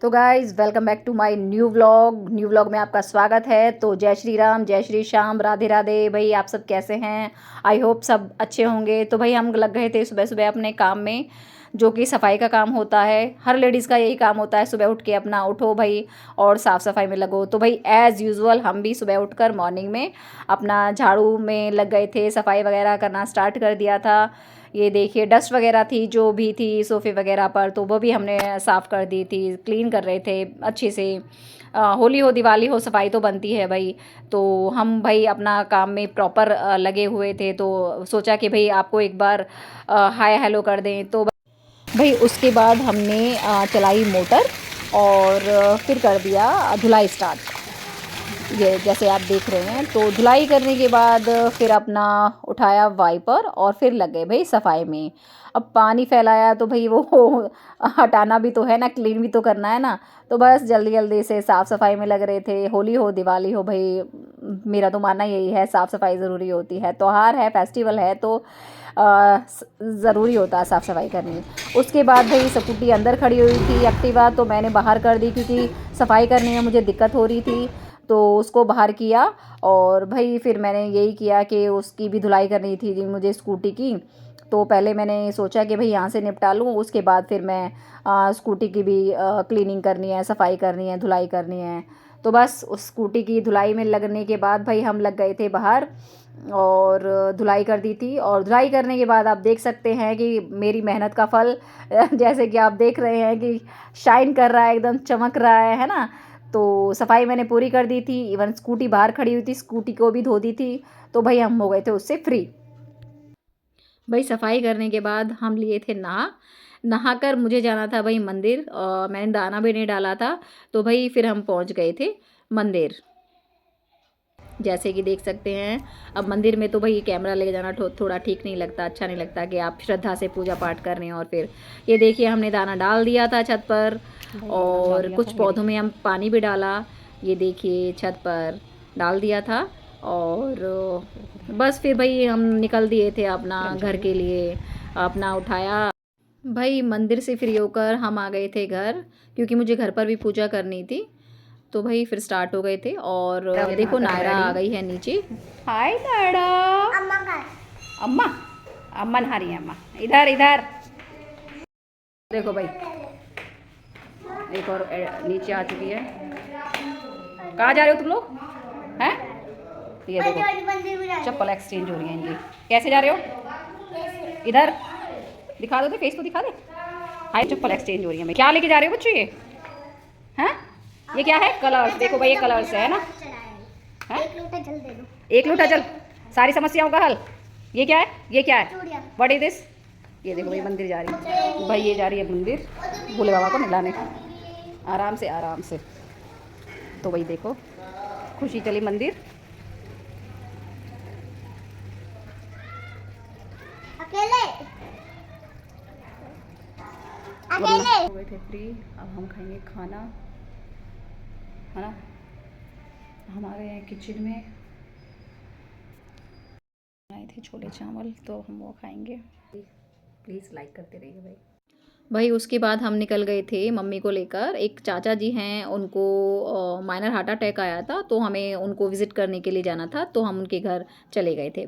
तो guys welcome back to my new vlog में आपका स्वागत है। तो जय श्री राम, जय श्री श्याम, राधे राधे। भाई आप सब कैसे हैं? आई होप सब अच्छे होंगे। तो भाई हम लग गए थे सुबह सुबह अपने काम में, जो कि सफाई का काम होता है। हर लेडीज़ का यही काम होता है, सुबह उठ के अपना उठो भाई और साफ़ सफाई में लगो। तो भाई एज़ यूजुअल हम भी सुबह उठकर मॉर्निंग में अपना झाड़ू में लग गए थे, सफाई वगैरह करना स्टार्ट कर दिया था। ये देखिए डस्ट वगैरह थी जो भी थी सोफ़े वगैरह पर, तो वो भी हमने साफ़ कर दी थी, क्लीन कर रहे थे अच्छे से। होली हो दिवाली हो सफाई तो बनती है भाई। तो हम भाई अपना काम में प्रॉपर लगे हुए थे, तो सोचा कि भाई आपको एक बार हाय हेलो कर दें। तो भाई उसके बाद हमने चलाई मोटर और फिर कर दिया धुलाई स्टार्ट। ये जैसे आप देख रहे हैं, तो धुलाई करने के बाद फिर अपना उठाया वाइपर और फिर लग गए भाई सफाई में। अब पानी फैलाया तो भाई वो हटाना भी तो है ना, क्लीन भी तो करना है ना। तो बस जल्दी जल्दी से साफ़ सफाई में लग रहे थे। होली हो दिवाली हो भाई, मेरा तो मानना यही है, साफ़ सफाई ज़रूरी होती है। त्यौहार है, फेस्टिवल है, तो ज़रूरी होता है साफ़ सफाई करनी। उसके बाद भाई स्कूटी अंदर खड़ी हुई थी एक्टिवा, तो मैंने बाहर कर दी क्योंकि सफाई करने में मुझे दिक्कत हो रही थी। तो उसको बाहर किया और भाई फिर मैंने यही किया कि उसकी भी धुलाई करनी थी जी मुझे स्कूटी की। तो पहले मैंने सोचा कि भाई यहाँ से निपटा लूँ, उसके बाद फिर मैं स्कूटी की भी क्लीनिंग करनी है, सफाई करनी है, धुलाई करनी है। तो बस उस स्कूटी की धुलाई में लगने के बाद भाई हम लग गए थे बाहर और धुलाई कर दी थी। और धुलाई करने के बाद आप देख सकते हैं कि मेरी मेहनत का फल जैसे कि आप देख रहे हैं कि शाइन कर रहा है, एकदम चमक रहा है ना। तो सफाई मैंने पूरी कर दी थी, इवन स्कूटी बाहर खड़ी हुई थी, स्कूटी को भी धो दी थी। तो भाई हम हो गए थे उससे फ्री। भाई सफाई करने के बाद हम लिए थे नहाकर मुझे जाना था भाई मंदिर, और मैंने दाना भी नहीं डाला था। तो भाई फिर हम पहुंच गए थे मंदिर, जैसे कि देख सकते हैं। अब मंदिर में तो भाई कैमरा लेके जाना थोड़ा ठीक नहीं लगता, अच्छा नहीं लगता कि आप श्रद्धा से पूजा पाठ कर रहे हैं। और फिर ये देखिए हमने दाना डाल दिया था छत पर, और कुछ पौधों में हम पानी भी डाला। ये देखिए छत पर डाल दिया था। और बस फिर भाई हम निकल दिए थे अपना घर के लिए, अपना उठाया। भाई मंदिर से फ्री होकर हम आ गए थे घर, क्योंकि मुझे घर पर भी पूजा करनी थी। तो भाई फिर स्टार्ट हो गए थे। और देखो नायरा आ गई है नीचे। हाय नायरा। अम्मा अम्मा नहा रही है। अम्मा इधर इधर देखो भाई, एक और नीचे आ चुकी है। कहाँ जा रहे हो तुम लोग हैं? ये देखो चप्पल एक्सचेंज हो रही है इनकी। कैसे जा रहे हो? इधर दिखा दो, फेस तो दिखा दे। हाय चप्पल एक्सचेंज हो रही है। मैं क्या लेके जा रहे हो बच्चों? ये हैं? ये क्या है? कलर्स। देखो भाई ये कलर्स है ना। है? एक लोटा जल दे दो। एक लोटा जल, सारी समस्याओं का हल। ये क्या है? ये क्या है? What is this? ये देखो भाई मंदिर जा रही है भाई, ये जा रही है मंदिर भोले बाबा को मिलाने। आराम से आराम से। तो भाई देखो खुशी चली मंदिर। अकेले अकेले हो गए थे फ्री। अब हम खाएंगे खाना, है ना। हमारे किचन में बनाए थे छोले चावल, तो हम वो खाएंगे। प्लीज़ लाइक करते रहिए भाई। भाई उसके बाद हम निकल गए थे मम्मी को लेकर। एक चाचा जी हैं, उनको माइनर हार्ट अटैक आया था, तो हमें उनको विज़िट करने के लिए जाना था, तो हम उनके घर चले गए थे।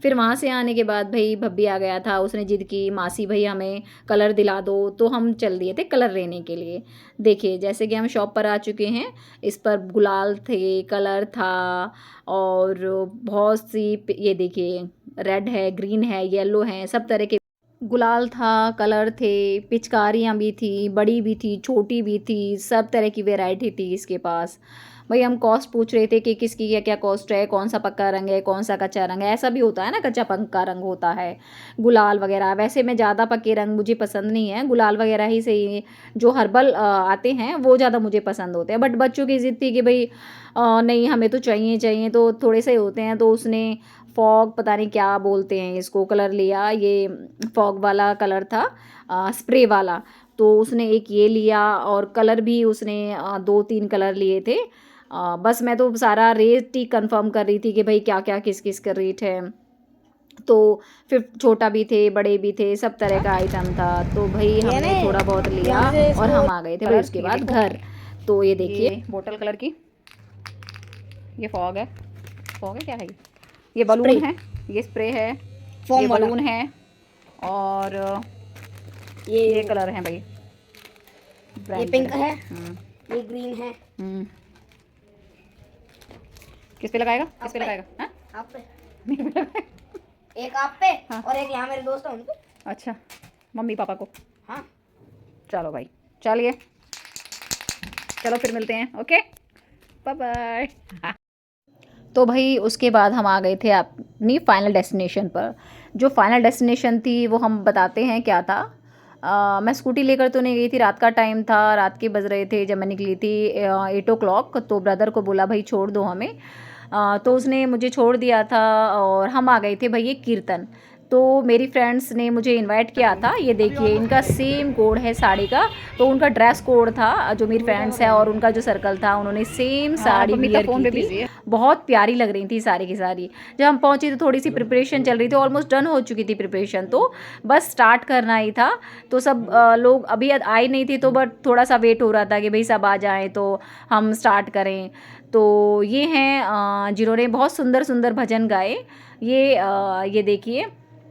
फिर वहाँ से आने के बाद भाई भब्बी आ गया था, उसने ज़िद की मासी भाई हमें कलर दिला दो, तो हम चल दिए थे कलर लेने के लिए। देखिए जैसे कि हम शॉप पर आ चुके हैं, इस पर गुलाल थे, कलर था, और बहुत सी ये देखिए रेड है, ग्रीन है, येलो है, सब तरह के गुलाल था, कलर थे, पिचकारियाँ भी थी, बड़ी भी थी, छोटी भी थी, सब तरह की वैरायटी थी इसके पास। भाई हम कॉस्ट पूछ रहे थे कि किसकी क्या क्या कॉस्ट है, कौन सा पक्का रंग है, कौन सा कच्चा रंग है। ऐसा भी होता है ना, कच्चा पक्का रंग होता है गुलाल वगैरह। वैसे मैं ज़्यादा पक्के रंग मुझे पसंद नहीं है, गुलाल वगैरह ही सही। जो हर्बल आते हैं वो ज़्यादा मुझे पसंद होते हैं। बट बच्चों की ज़िद थी कि भाई नहीं हमें तो चाहिए चाहिए, तो थोड़े से होते हैं। तो उसने फॉग पता नहीं क्या बोलते हैं इसको कलर लिया, ये फॉग वाला कलर था, स्प्रे वाला। तो उसने एक ये लिया, और कलर भी उसने 2-3 कलर लिए थे। बस मैं तो सारा रेट ही कंफर्म कर रही थी कि भाई क्या क्या किस किस का रेट है। तो फिर छोटा भी थे, बड़े भी थे, सब तरह का आइटम था। तो भाई हमने थोड़ा बहुत लिया और हम आ गए थे भाई उसके बाद घर। तो ये देखिए बोतल कलर की, ये फॉग है, फॉग है क्या है ये बलून है, ये स्प्रे है, ये बलून है, और ये कलर है भाई, ये पिंक है, ये ग्रीन है। किस पे लगाएगा, किस पे लगाएगा? हाँ? आप पे। मेरे पे लगाएगा। एक आप पे, हाँ। और एक यहाँ मेरे दोस्त हैं उन पे। अच्छा, मम्मी पापा को। हाँ चलो भाई, चलिए, चलो फिर मिलते हैं। Okay, bye bye. तो भाई उसके बाद हम आ गए थे अपनी फ़ाइनल डेस्टिनेशन पर। जो फ़ाइनल डेस्टिनेशन थी वो हम बताते हैं क्या था। मैं स्कूटी लेकर तो नहीं गई थी, रात का टाइम था, रात के बज रहे थे जब मैं निकली थी 8 o'clock। तो ब्रदर को बोला भाई छोड़ दो हमें, तो उसने मुझे छोड़ दिया था और हम आ गए थे भाई ये कीर्तन। तो मेरी फ्रेंड्स ने मुझे इनवाइट किया था। ये देखिए इनका सेम कोड है साड़ी का, तो उनका ड्रेस कोड था, जो मेरी फ्रेंड्स है और उनका जो सर्कल था उन्होंने सेम साड़ी वियर की थी। बहुत प्यारी लग रही थी सारी की सारी। जब हम पहुंचे तो थोड़ी सी प्रिपरेशन चल रही थी, ऑलमोस्ट डन हो चुकी थी प्रिपरेशन, तो बस स्टार्ट करना ही था। तो सब लोग अभी आए नहीं थे, तो बट थोड़ा सा वेट हो रहा था कि भाई सब आ जाएं तो हम स्टार्ट करें। तो ये हैं जिन्होंने बहुत सुंदर सुंदर भजन गाए। ये देखिए,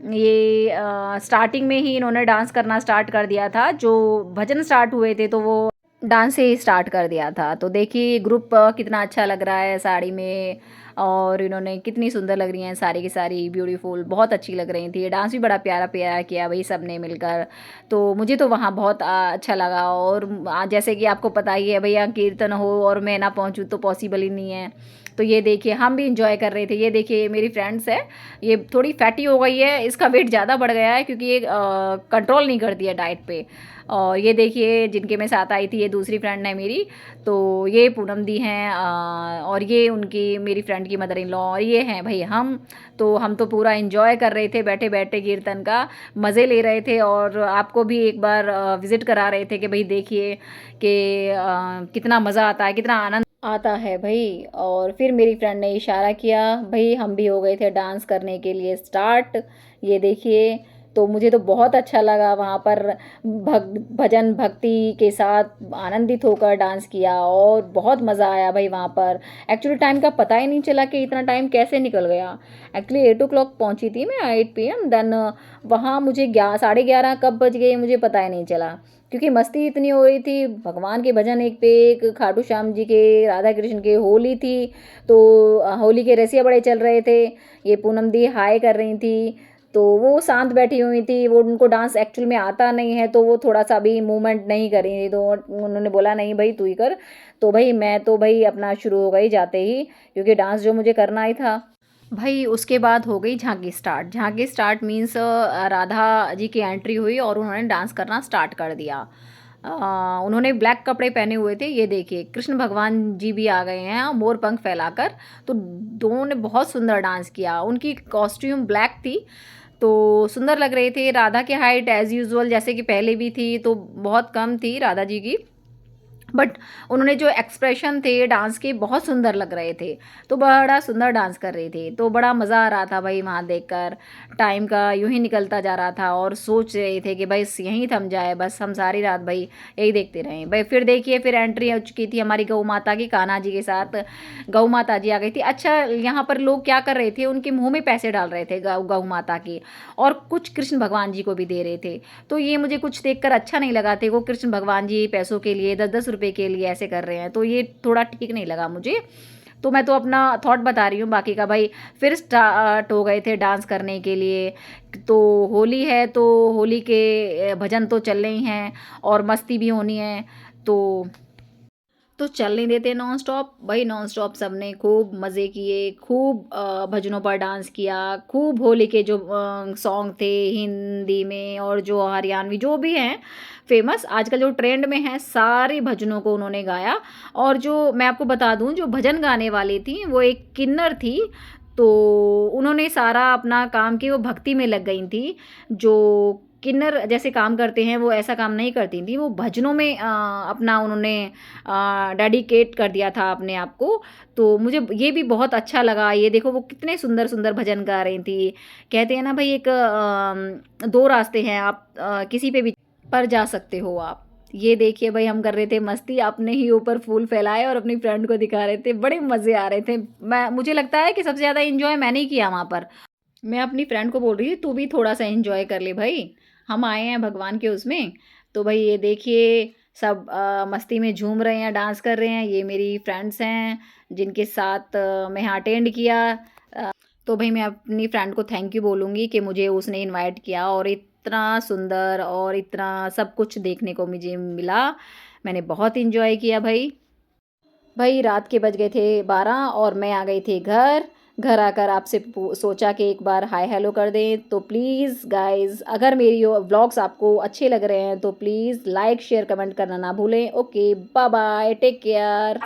ये स्टार्टिंग में ही इन्होंने डांस करना स्टार्ट कर दिया था। जो भजन स्टार्ट हुए थे तो वो डांस से ही स्टार्ट कर दिया था। तो देखिए ग्रुप कितना अच्छा लग रहा है साड़ी में, और इन्होंने कितनी सुंदर लग रही हैं सारी की सारी, ब्यूटीफुल, बहुत अच्छी लग रही थी। डांस भी बड़ा प्यारा प्यारा किया भाई सब ने मिलकर। तो मुझे तो वहाँ बहुत अच्छा लगा। और जैसे कि आपको पता ही है भैया, कीर्तन हो और मैं ना पहुँचूँ तो पॉसिबल ही नहीं है। तो ये देखिए हम भी इंजॉय कर रहे थे। ये देखिए मेरी फ्रेंड्स है, ये थोड़ी फैटी हो गई है, इसका वेट ज़्यादा बढ़ गया है क्योंकि ये कंट्रोल नहीं करती है डाइट पे। और ये देखिए जिनके मैं साथ आई थी, ये दूसरी फ्रेंड है मेरी। तो ये पूनम दी हैं, और ये उनकी मेरी फ्रेंड की मदर इन लॉ, और ये हैं भाई हम। तो हम तो पूरा इंजॉय कर रहे थे बैठे बैठे, कीर्तन का मज़े ले रहे थे। और आपको भी एक बार विज़िट करा रहे थे कि भाई देखिए कि कितना मज़ा आता है, कितना आनंद आता है भाई। और फिर मेरी फ्रेंड ने इशारा किया, भाई हम भी हो गए थे डांस करने के लिए स्टार्ट। ये देखिए, तो मुझे तो बहुत अच्छा लगा वहाँ पर भजन भक्ति के साथ आनंदित होकर डांस किया, और बहुत मज़ा आया भाई वहाँ पर। एक्चुअली टाइम का पता ही नहीं चला कि इतना टाइम कैसे निकल गया। एक्चुअली 8 o'clock पहुँची थी मैं, 8 PM। देन वहाँ मुझे 11, 11:30 कब बज गए मुझे पता ही नहीं चला, क्योंकि मस्ती इतनी हो रही थी। भगवान के भजन एक पे एक, खाटू श्याम जी के, राधा कृष्ण के, होली थी तो होली के रसिया बड़े चल रहे थे। ये पूनम दी हाय कर रही थी, तो वो शांत बैठी हुई थी। वो उनको डांस एक्चुअल में आता नहीं है, तो वो थोड़ा सा भी मूवमेंट नहीं कर रही थी। तो उन्होंने बोला नहीं भाई तू ही कर। तो भाई मैं तो भाई अपना शुरू हो गई जाते ही, क्योंकि डांस जो मुझे करना ही था भाई। उसके बाद हो गई झांकी स्टार्ट। झांकी स्टार्ट मीन्स राधा जी की एंट्री हुई और उन्होंने डांस करना स्टार्ट कर दिया। उन्होंने ब्लैक कपड़े पहने हुए थे। ये देखिए कृष्ण भगवान जी भी आ गए हैं मोर पंख फैलाकर। तो दोनों ने बहुत सुंदर डांस किया, उनकी कॉस्ट्यूम ब्लैक थी तो सुंदर लग रहे थे। राधा की हाइट एज़ यूजुअल जैसे कि पहले भी थी तो बहुत कम थी राधा जी की, बट उन्होंने जो एक्सप्रेशन थे डांस के बहुत सुंदर लग रहे थे। तो बड़ा सुंदर डांस कर रहे थे, तो बड़ा मज़ा आ रहा था भाई वहाँ देखकर। टाइम का यूं ही निकलता जा रहा था और सोच रहे थे कि बस यहीं थम जाए, बस हम सारी रात भाई यही देखते रहें भाई। फिर देखिए फिर एंट्री हो चुकी थी हमारी गौ माता की, कान्हा जी के साथ गौ माता जी आ गई थी। अच्छा यहाँ पर लोग क्या कर रहे थे, उनके मुँह में पैसे डाल रहे थे गौ माता की, और कुछ कृष्ण भगवान जी को भी दे रहे थे। तो ये मुझे कुछ देखकर अच्छा नहीं लगा थे, वो कृष्ण भगवान जी पैसों के लिए 10-10 रुपए के लिए ऐसे कर रहे हैं, तो ये थोड़ा ठीक नहीं लगा मुझे। तो मैं तो अपना थॉट बता रही हूँ, बाकी का भाई फिर स्टार्ट हो गए थे डांस करने के लिए। तो होली है तो होली के भजन तो चल रही हैं और मस्ती भी होनी है, तो चल नहीं देते नॉन स्टॉप भाई। नॉन स्टॉप सब ने खूब मज़े किए, खूब भजनों पर डांस किया, खूब होली के जो सॉन्ग थे हिंदी में और जो हरियाणवी जो भी हैं फेमस आजकल जो ट्रेंड में हैं, सारे भजनों को उन्होंने गाया। और जो मैं आपको बता दूं, जो भजन गाने वाली थी वो एक किन्नर थी, तो उन्होंने सारा अपना काम की वो भक्ति में लग गई थी। जो किन्नर जैसे काम करते हैं वो ऐसा काम नहीं करती थी, वो भजनों में अपना उन्होंने डेडिकेट कर दिया था अपने आप को। तो मुझे ये भी बहुत अच्छा लगा। ये देखो वो कितने सुंदर सुंदर भजन गा रही थी। कहते हैं ना भाई एक दो रास्ते हैं, आप किसी पे भी पर जा सकते हो आप। ये देखिए भाई हम कर रहे थे मस्ती, अपने ही ऊपर फूल फैलाए और अपनी फ्रेंड को दिखा रहे थे, बड़े मज़े आ रहे थे। मुझे लगता है कि सबसे ज़्यादा एंजॉय मैंने ही किया वहाँ पर। मैं अपनी फ्रेंड को बोल रही थी तू भी थोड़ा सा एंजॉय कर ले भाई, हम आए हैं भगवान के उसमें। तो भाई ये देखिए सब मस्ती में झूम रहे हैं, डांस कर रहे हैं। ये मेरी फ्रेंड्स हैं जिनके साथ मैं यहाँ अटेंड किया। तो भाई मैं अपनी फ्रेंड को थैंक यू बोलूँगी कि मुझे उसने इनवाइट किया और इतना सुंदर और इतना सब कुछ देखने को मुझे मिला। मैंने बहुत इंजॉय किया भाई। भाई रात के बज गए थे 12 और मैं आ गई थी घर। घर आकर आपसे सोचा कि एक बार हाय हेलो कर दें। तो प्लीज़ गाइस अगर मेरी व्लॉग्स आपको अच्छे लग रहे हैं तो प्लीज़ लाइक शेयर कमेंट करना ना भूलें। Okay bye bye, take care.